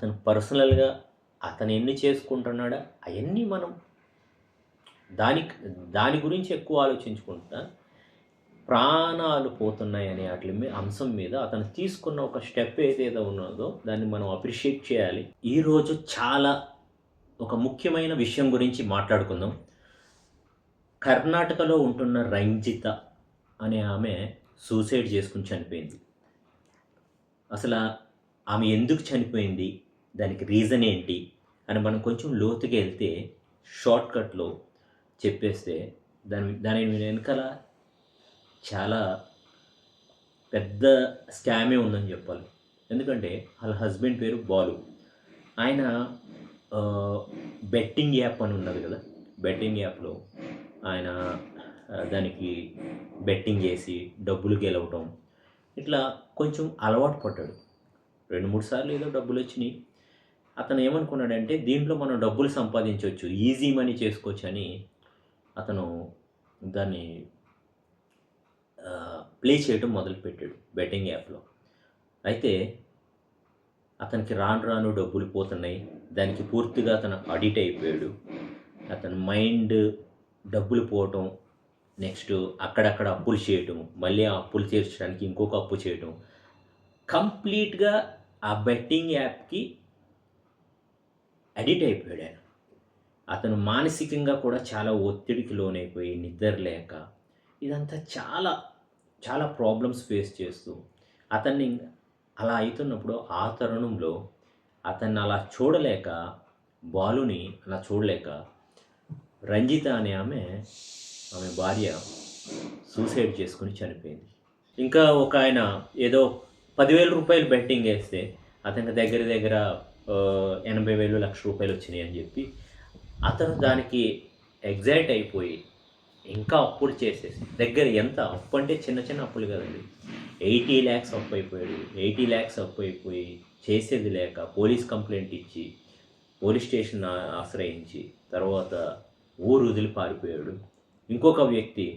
అతను పర్సనల్‌గా అతను ఎన్ని చేసుకుంటున్నాడో అయన్నీ మనం దానికి దాని గురించి ఎక్కువ ఆలోచించుకుంటా ప్రాణాలు పోతున్నాయనే అంశం మీద అతను తీసుకున్న ఒక స్టెప్ ఏదైతే ఉన్నదో దాన్ని మనం అప్రిషియేట్ చేయాలి. ఈరోజు చాలా ఒక ముఖ్యమైన విషయం గురించి మాట్లాడుకుందాం. కర్ణాటకలో ఉంటున్న రంజిత అనే ఆమె సూసైడ్ చేసుకొని చనిపోయింది. అసల ఆమె ఎందుకు చనిపోయింది? దానికి రీజన్ ఏంటి? అని మనం కొంచెం లోతుగా ఎళ్తే షార్ట్‌కట్‌లో చెప్పేస్తే దాని వెనకాల చాలా పెద్ద స్కామే ఉందని చెప్పాలి. ఎందుకంటే వాళ్ళ హస్బెండ్ పేరు బాలు. ఆయన బెట్టింగ్ యాప్ అని ఉన్నది కదా! బెట్టింగ్ యాప్‌లో ఆయన దానికి బెట్టింగ్ చేసి డబ్బులు గెలవటం ఇట్లా కొంచెం అలవాటు పడ్డాడు. 2, 3 సార్లు ఏదో డబ్బులొచ్చినియి. అతను ఏమనుకున్నాడంటే దీంట్లో మనం డబ్బులు సంపాదించొచ్చు. ఈజీ మనీ చేసుకోవచ్చని అతను దాన్ని ప్లే చేయటం మొదలుపెట్టాడు బెట్టింగ్ యాప్‌లో. అయితే అతనికి రాను రాను డబ్బులు పోతున్నాయి. దానికి పూర్తిగా అతను అడిక్ట్ అయిపోయాడు. అతని మైండ్ డబ్బులు పోవటం, నెక్స్టు అక్కడక్కడ అప్పులు చేయటం, మళ్ళీ ఆ అప్పులు తీర్చడానికి ఇంకొక అప్పు చేయటం. కంప్లీట్‌గా ఆ బెట్టింగ్ యాప్‌కి అడిక్ట్ అయిపోయాడాయన. అతను మానసికంగా కూడా చాలా ఒత్తిడికి లోనైపోయి నిద్ర లేక ఇదంతా చాలా చాలా ప్రాబ్లమ్స్ ఫేస్ చేస్తూ అతన్ని అలా అయితున్నప్పుడు ఆ తరుణంలో అతన్ని అలా చూడలేక బాలుని అలా చూడలేక రంజిత అనే ఆమె భార్య సూసైడ్ చేసుకొని చనిపోయింది. ఇంకా ఒక ఆయన ఏదో రూ. 10,000 బెట్టింగ్ వేస్తే అతనికి దగ్గర దగ్గర 80,000, ₹1,00,000 వచ్చినాయి అని చెప్పి అతను దానికి ఎగ్జైట్ అయిపోయి ఇంకా అప్పులు చేసేసి దగ్గర ఎంత అప్పు అంటే చిన్న చిన్న అప్పులు కదండి. 80 lakhs అప్పు అయిపోయాడు. 80 lakhs అప్పు అయిపోయి చేసేది లేక పోలీస్ కంప్లెయింట్ ఇచ్చి పోలీస్ స్టేషన్ ఆశ్రయించి తర్వాత ఊరు వదిలి పారిపోయాడు. ఇంకొక వ్యక్తి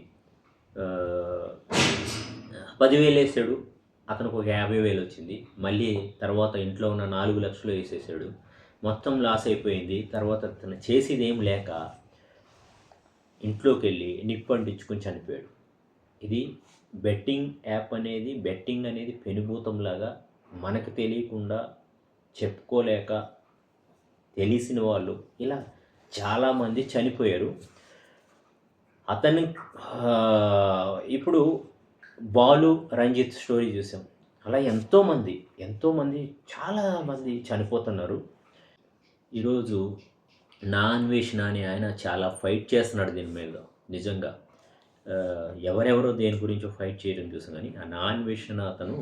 10,000 వేసాడు. అతనికి ఒక 50,000 వచ్చింది. మళ్ళీ తర్వాత ఇంట్లో ఉన్న 4,00,000 వేసేసాడు. మొత్తం లాస్ అయిపోయింది. తర్వాత అతను చేసేదేం లేక ఇంట్లోకెళ్ళి నిప్పు అంటించుకొని చనిపోయాడు. ఇది బెట్టింగ్ అనేది పెనుభూతంలాగా మనకు తెలియకుండా చెప్పుకోలేక తెలిసిన వాళ్ళు ఇలా చాలామంది చనిపోయారు. అతన్ని ఇప్పుడు బాలు, రంజిత్ స్టోరీ చూసాం. అలా ఎంతోమంది చాలామంది చనిపోతున్నారు. ఈరోజు నా అన్వేషణ అనే ఆయన చాలా ఫైట్ చేస్తున్నాడు దీని మీద నిజంగా. ఎవరెవరో దేని గురించో ఫైట్ చేయడం చూసాం కానీ ఆ నా అన్వేషణ అతను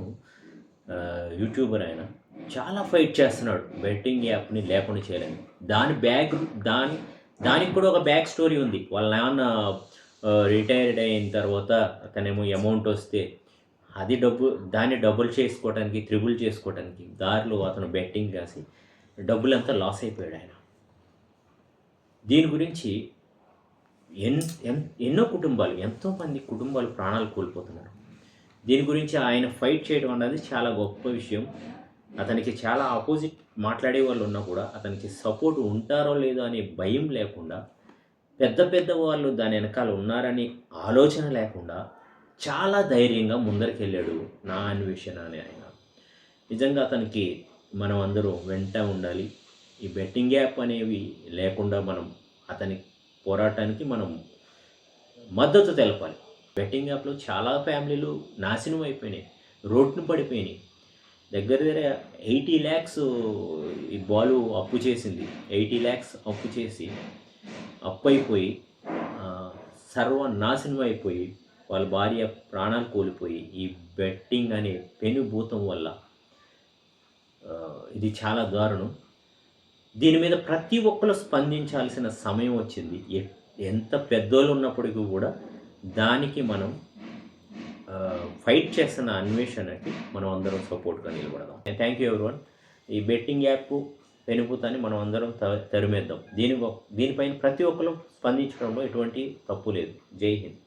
యూట్యూబర్ ఆయన చాలా ఫైట్ చేస్తున్నాడు బెట్టింగ్ యాప్‌ని లేకుండా చేయాలని. దానికి కూడా ఒక బ్యాక్ స్టోరీ ఉంది. వాళ్ళ నాన్న రిటైర్డ్ అయిన తర్వాత అతనేమో అమౌంట్ వస్తే దాన్ని డబుల్ చేసుకోవడానికి, త్రిబుల్ చేసుకోవడానికి దారిలో అతను బెట్టింగ్ కాసి డబ్బులంతా లాస్ అయిపోయాడు ఆయన. దీని గురించి ఎన్నో కుటుంబాలు, ఎంతోమంది కుటుంబాలు ప్రాణాలు కోల్పోతున్నారు. దీని గురించి ఆయన ఫైట్ చేయడం అన్నది చాలా గొప్ప విషయం. అతనికి చాలా ఆపోజిట్ మాట్లాడే వాళ్ళు ఉన్నా కూడా అతనికి సపోర్ట్ ఉంటారో లేదో అనే భయం లేకుండా, పెద్ద వాళ్ళు దాని వెనకాల ఉన్నారని ఆలోచన లేకుండా చాలా ధైర్యంగా ముందరికెళ్ళాడు నా అన్వేషణ అనే ఆయన. నిజంగా అతనికి మనం అందరూ వెంట ఉండాలి. ఈ బెట్టింగ్ యాప్ అనేవి లేకుండా అతని పోరాటానికి మనం మద్దతు తెలపాలి. బెట్టింగ్ యాప్‌లో చాలా ఫ్యామిలీలు నాశనం అయిపోయినాయి. రోడ్డున పడిపోయినాయి. దగ్గర 80 lakhs ఈ బాలు అప్పు చేసింది. 80 lakhs అప్పు చేసి అప్పయిపోయి సర్వనాశనం అయిపోయి వాళ్ళ భార్య ప్రాణాలు కోల్పోయి ఈ బెట్టింగ్ అనే పెనుభూతం వల్ల ఇది చాలా దారుణం. దీని మీద ప్రతి ఒక్కరు స్పందించాల్సిన సమయం వచ్చింది. ఎంత పెద్దోళ్ళు ఉన్నప్పటికీ కూడా దానికి మనం ఫైట్ చేస్తున్న అన్వేషణకి మనం అందరం సపోర్ట్‌గా నిలబడదాం. Thank you everyone. ఈ బెట్టింగ్ యాప్ పెనుభూతాన్ని మనం అందరం తరిమేద్దాం. దీనిపైన ప్రతి ఒక్కరు స్పందించడంలో ఎటువంటి తప్పు లేదు. జై హింద్.